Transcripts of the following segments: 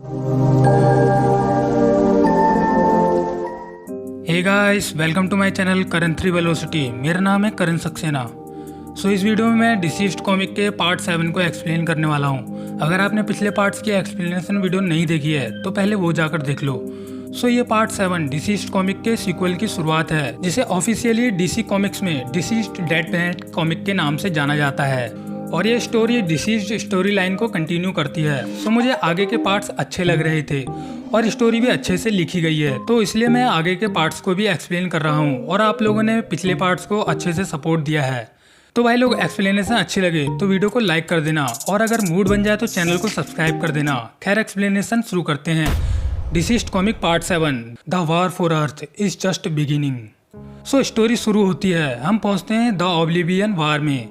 Hey guys, welcome to my channel Karan 3 velocity. मेरा नाम है करण सक्सेना। इस वीडियो में मैं डिसीज्ड कॉमिक के पार्ट 7 को एक्सप्लेन करने वाला हूँ। अगर आपने पिछले पार्ट्स की एक्सप्लेनेशन वीडियो नहीं देखी है तो पहले वो जाकर देख लो। ये पार्ट 7 डिसीज्ड कॉमिक के सीक्वल की शुरुआत है, जिसे ऑफिशियली डीसी कॉमिक्स में डिसीज्ड डेड प्लैनेट कॉमिक के नाम से जाना जाता है। और ये स्टोरी डिसीज्ड स्टोरी लाइन को कंटिन्यू करती है। मुझे आगे के पार्ट्स अच्छे लग रहे थे और स्टोरी भी अच्छे से लिखी गई है, तो इसलिए मैं आगे के पार्ट्स को भी एक्सप्लेन कर रहा हूँ। और आप लोगों ने पिछले पार्ट्स को अच्छे से सपोर्ट दिया है, तो भाई लोग एक्सप्लेनेशन अच्छी लगे तो वीडियो को लाइक कर देना, और अगर मूड बन जाए तो चैनल को सब्सक्राइब कर देना। खैर, एक्सप्लेनेशन शुरू करते हैं। Deceased comic part 7 the war for earth is just beginning. Story शुरू होती है। हम पहुंचते हैं द ऑब्लिवियन वार में,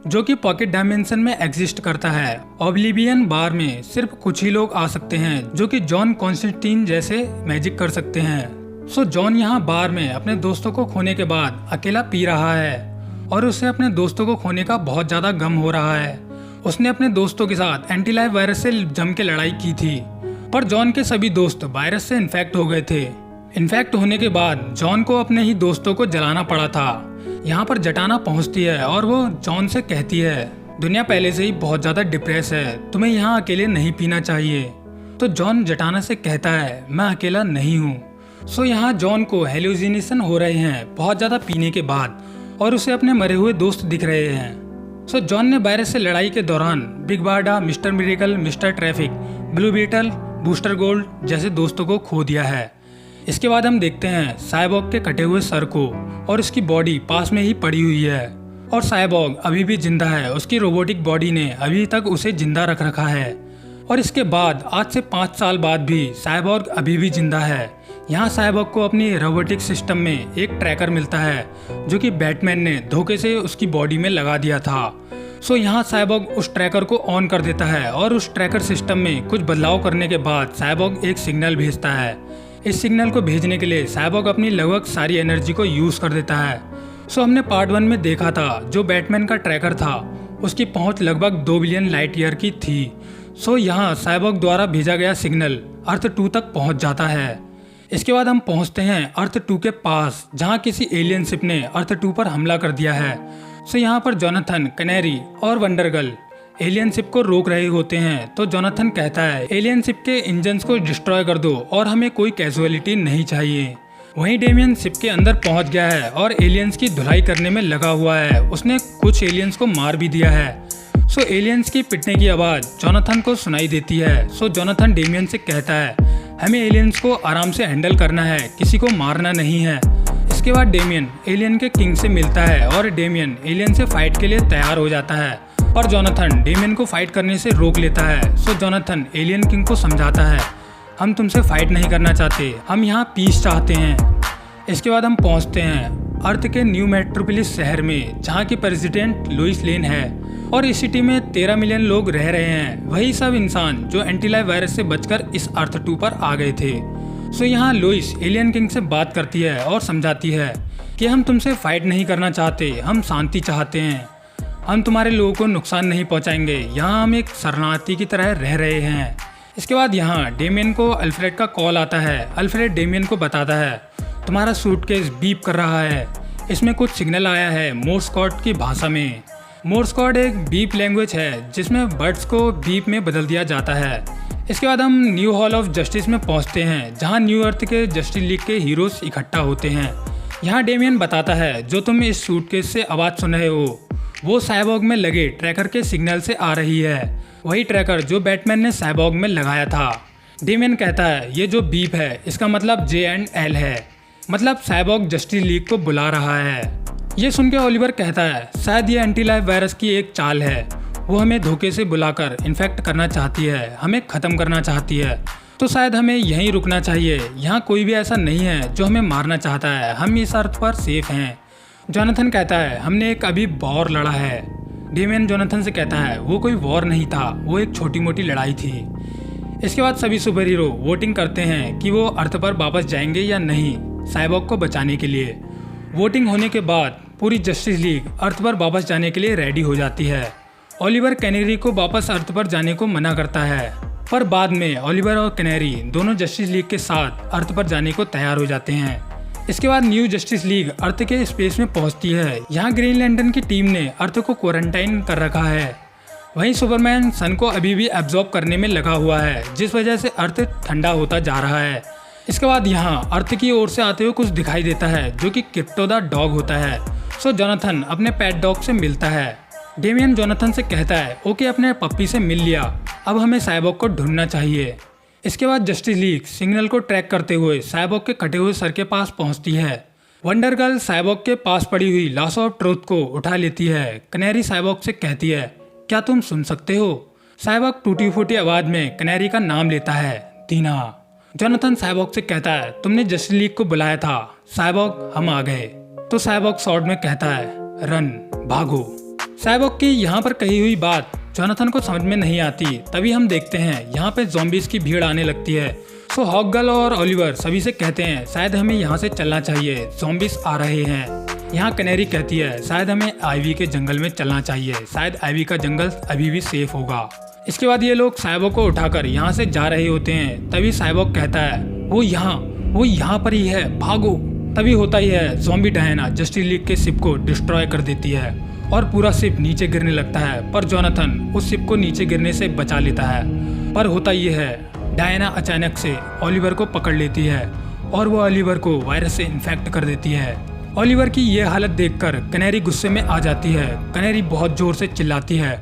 जो कि पॉकेट डायमेंशन में एग्जिस्ट करता है। ऑब्लिवियन बार में सिर्फ कुछ ही लोग आ सकते हैं जो कि जॉन कॉन्स्टेंटीन जैसे मैजिक कर सकते हैं। जॉन यहाँ बार में अपने दोस्तों को खोने के बाद अकेला पी रहा है, और उसे अपने दोस्तों को खोने का बहुत ज्यादा गम हो रहा है। उसने अपने दोस्तों के साथ एंटी लाइफ वायरस से जम के लड़ाई की थी, पर जॉन के सभी दोस्त वायरस से इन्फेक्ट हो गए थे। इन्फेक्ट होने के बाद जॉन को अपने ही दोस्तों को जलाना पड़ा था। यहाँ पर जटाना पहुँचती है और वो जॉन से कहती है, दुनिया पहले से ही बहुत ज्यादा डिप्रेस है, तुम्हें यहाँ अकेले नहीं पीना चाहिए। तो जॉन जटाना से कहता है, मैं अकेला नहीं हूँ। यहाँ जॉन को हेलुसिनेशन हो रहे हैं बहुत ज्यादा पीने के बाद, और उसे अपने मरे हुए दोस्त दिख रहे हैं। जॉन ने वायरस से लड़ाई के दौरान Big Barda, Mister Miracle, Mister Terrific, Blue Beetle, Booster Gold जैसे दोस्तों को खो दिया है। इसके बाद हम देखते हैं साइबॉग के कटे हुए सर को, और उसकी बॉडी पास में ही पड़ी हुई है। और साइबॉग अभी भी जिंदा है, उसकी रोबोटिक बॉडी ने अभी तक उसे जिंदा रख रखा है। और इसके बाद आज से 5 साल बाद भी साइबॉग अभी भी जिंदा है। यहाँ साइबॉग को अपनी रोबोटिक सिस्टम में एक ट्रैकर मिलता है, जो कि बैटमैन ने धोखे से उसकी बॉडी में लगा दिया था। यहाँ साइबॉग उस ट्रैकर को ऑन कर देता है, और उस ट्रैकर सिस्टम में कुछ बदलाव करने के बाद साइबॉग एक सिग्नल भेजता है। इस सिग्नल को भेजने के लिए साइबॉग अपनी लगभग सारी एनर्जी को यूज कर देता है। हमने पार्ट 1 में देखा था जो बैटमैन का ट्रैकर था, उसकी पहुंच लगभग 2 बिलियन लाइट ईयर की थी। यहाँ साइबॉग द्वारा भेजा गया सिग्नल अर्थ 2 तक पहुंच जाता है। इसके बाद हम पहुंचते हैं अर्थ 2 के पास, जहां किसी एलियन शिप ने अर्थ 2 पर हमला कर दिया है। यहाँ पर जोनाथन, कैनेरी और वंडर गर्ल एलियन शिप को रोक रहे होते हैं। तो जोनाथन कहता है, एलियन शिप के इंजन्स को डिस्ट्रॉय कर दो और हमें कोई कैजुअलिटी नहीं चाहिए। वहीं डेमियन शिप के अंदर पहुंच गया है और एलियंस की धुलाई करने में लगा हुआ है। उसने कुछ एलियंस को मार भी दिया है। एलियंस की पिटने की आवाज जोनाथन को सुनाई देती है। जोनाथन डेमियन से कहता है, हमें एलियंस को आराम से हैंडल करना है, किसी को मारना नहीं है। इसके बाद डेमियन एलियन के किंग से मिलता है, और डेमियन एलियन से फाइट के लिए तैयार हो जाता है, और जोनाथन डेमियन को फाइट करने से रोक लेता है। जोनाथन एलियन किंग को समझाता है, हम तुमसे फाइट नहीं करना चाहते, हम यहाँ पीस चाहते हैं। इसके बाद हम पहुँचते हैं अर्थ के न्यू मेट्रोपोलिस शहर में, जहाँ की प्रेसिडेंट लुइस लेन है, और इस सिटी में 13 मिलियन लोग रह रहे हैं। वही सब इंसान जो एंटी लाइफ वायरस से बचकर इस अर्थ 2 पर आ गए थे। यहाँ लुइस एलियन किंग से बात करती है और समझाती है कि हम तुमसे फाइट नहीं करना चाहते, हम शांति चाहते हैं, हम तुम्हारे लोगों को नुकसान नहीं पहुंचाएंगे, यहाँ हम एक शरणार्थी की तरह रह रहे हैं। इसके बाद यहाँ डेमियन को अल्फ्रेड का कॉल आता है। अल्फ्रेड डेमियन को बताता है, तुम्हारा सूटकेस बीप कर रहा है, इसमें कुछ सिग्नल आया है मोर्स कोड की भाषा में। मोर्स कोड एक बीप लैंग्वेज है जिसमें बर्ड्स को बीप में बदल दिया जाता है। इसके बाद हम न्यू हॉल ऑफ जस्टिस में पहुंचते हैं, जहां न्यू अर्थ के जस्टिस लीग के हीरोज इकट्ठा होते हैं। यहाँ डेमियन बताता है, जो तुम इस सूटकेस से आवाज़ सुन रहे हो वो साइबॉग में लगे ट्रैकर के सिग्नल से आ रही है, वही ट्रैकर जो बैटमैन ने साइबॉग में लगाया था। डेमियन कहता है, ये जो बीप है इसका मतलब J&L है, मतलब साइबॉग जस्टिस लीग को बुला रहा है। ये सुन के ओलिवर कहता है, शायद ये एंटी लाइफ वायरस की एक चाल है, वो हमें धोखे से बुलाकर इन्फेक्ट करना चाहती है, हमें ख़त्म करना चाहती है, तो शायद हमें यहीं रुकना चाहिए। यहाँ कोई भी ऐसा नहीं है जो हमें मारना चाहता है, हम इस अर्थ पर सेफ हैं। जोनाथन कहता है, हमने एक अभी वॉर लड़ा है। डेमियन जोनाथन से कहता है, वो कोई वॉर नहीं था, वो एक छोटी मोटी लड़ाई थी। इसके बाद सभी सुपर हीरो वोटिंग करते हैं कि वो अर्थ पर वापस जाएंगे या नहीं, साइबॉग को बचाने के लिए। वोटिंग होने के बाद पूरी जस्टिस लीग अर्थ पर वापस जाने के लिए रेडी हो जाती है। ओलिवर कैनेरी को वापस अर्थ पर जाने को मना करता है। पर बाद में ओलिवर और कैनेरी दोनों जस्टिस लीग के साथ अर्थ पर जाने को तैयार हो जाते हैं। इसके बाद न्यू जस्टिस लीग अर्थ के स्पेस में पहुंचती है। यहाँ ग्रीन लैंटर्न की टीम ने अर्थ को क्वारंटाइन कर रखा है। वहीं सुपरमैन सन को अभी भी एब्जॉर्ब करने में लगा हुआ है, जिस वजह से अर्थ ठंडा होता जा रहा है। इसके बाद यहाँ अर्थ की ओर से आते हुए कुछ दिखाई देता है जो कि क्रिप्टो द डॉग होता है। सो जोनाथन अपने पेट डॉग से मिलता है। डेमियन जोनाथन से कहता है ओके अपने पप्पी से मिल लिया, अब हमें साइबॉग को ढूंढना चाहिए। इसके बाद जस्टिस लीग सिग्नल को ट्रैक करते हुए साइबॉग के कटे हुए सर के पास पहुंचती है। वंडर गर्ल साइबॉग के पास पड़ी हुई लॉस ऑफ ट्रूथ को उठा लेती है। कैनेरी साइबॉग से कहती है क्या तुम सुन सकते हो? साइबॉग टूटी फूटी आवाज में कैनेरी का नाम लेता है, दीना। जोनाथन साइबॉग से कहता है तुमने जस्टिस लीग को बुलाया था साइबॉग, हम आ गए। तो साइबॉग शॉर्ट में कहता है रन, भागो। साइबॉग की यहाँ पर कही हुई बात जोनाथन को समझ में नहीं आती। तभी हम देखते हैं यहाँ पे ज़ॉम्बीज की भीड़ आने लगती है। सो हॉकगर्ल और ओलिवर सभी से कहते हैं शायद हमें यहाँ से चलना चाहिए, ज़ॉम्बीज आ रहे हैं। यहाँ कैनेरी कहती है शायद हमें आईवी के जंगल में चलना चाहिए, शायद आईवी का जंगल अभी भी सेफ होगा। इसके बाद ये लोग साइबॉग को उठाकर यहाँ से जा रहे होते हैं। तभी साइबॉग कहता है वो यहाँ पर ही है, भागो। तभी होता ही है, ज़ॉम्बी डायना जस्टिस लीग के शिप को डिस्ट्रॉय कर देती है और पूरा शिप नीचे गिरने लगता है। पर जोनाथन उस शिप को नीचे गिरने से बचा लेता है। पर होता ये है, डायना अचानक से ओलिवर को पकड़ लेती है और वो ओलिवर को वायरस से इन्फेक्ट कर देती है। ओलिवर की ये हालत देखकर कैनेरी गुस्से में आ जाती है। कैनेरी बहुत जोर से चिल्लाती है।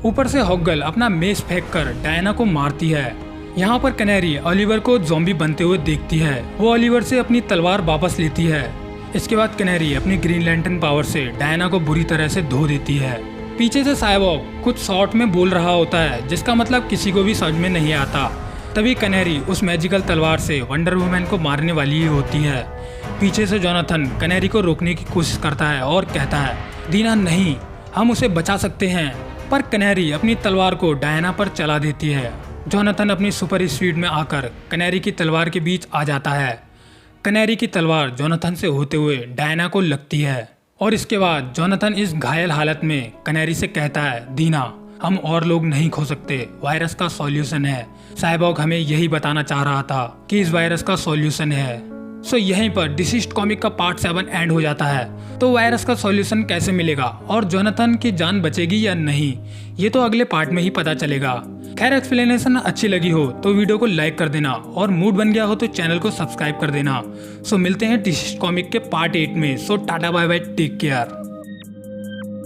ऊपर से हॉकगर्ल अपना मेस फेंक कर डायना को मारती है। यहाँ पर कैनेरी ओलिवर को ज़ॉम्बी बनते हुए देखती है। वो ओलिवर से अपनी तलवार वापस लेती है। इसके बाद कैनेरी अपनी ग्रीन लैंटर्न पावर से डायना को बुरी तरह से धो देती है। पीछे से साइबॉग कुछ शॉर्ट में बोल रहा होता है जिसका मतलब किसी को भी समझ में नहीं आता। तभी कैनेरी उस मैजिकल तलवार से वंडर वुमन को मारने वाली ही होती है। पीछे से जोनाथन कैनेरी को रोकने की कोशिश करता है और कहता है दीना नहीं, हम उसे बचा सकते हैं। पर कैनेरी अपनी तलवार को डायना पर चला देती है। जोनाथन अपनी सुपर स्पीड में आकर कैनेरी की तलवार के बीच आ जाता है। कैनेरी की तलवार जोनाथन से होते हुए डायना को लगती है और इसके बाद जोनाथन इस घायल हालत में कैनेरी से कहता है दीना, हम और लोग नहीं खो सकते, वायरस का सॉल्यूशन है। साइबॉग हमें यही बताना चाह रहा था कि इस वायरस का सॉल्यूशन है। सो यहीं पर डिसीज्ड कॉमिक का पार्ट 7 एंड हो जाता है। तो वायरस का सॉल्यूशन कैसे मिलेगा और जोनाथन की जान बचेगी या नहीं, ये तो अगले पार्ट में ही पता चलेगा। खैर एक्सप्लेनेशन अच्छी लगी हो तो वीडियो को लाइक कर देना और मूड बन गया हो तो चैनल को सब्सक्राइब कर देना। सो मिलते हैं डिसीज्ड कॉमिक के पार्ट 8 में। So tata bye bye, take care.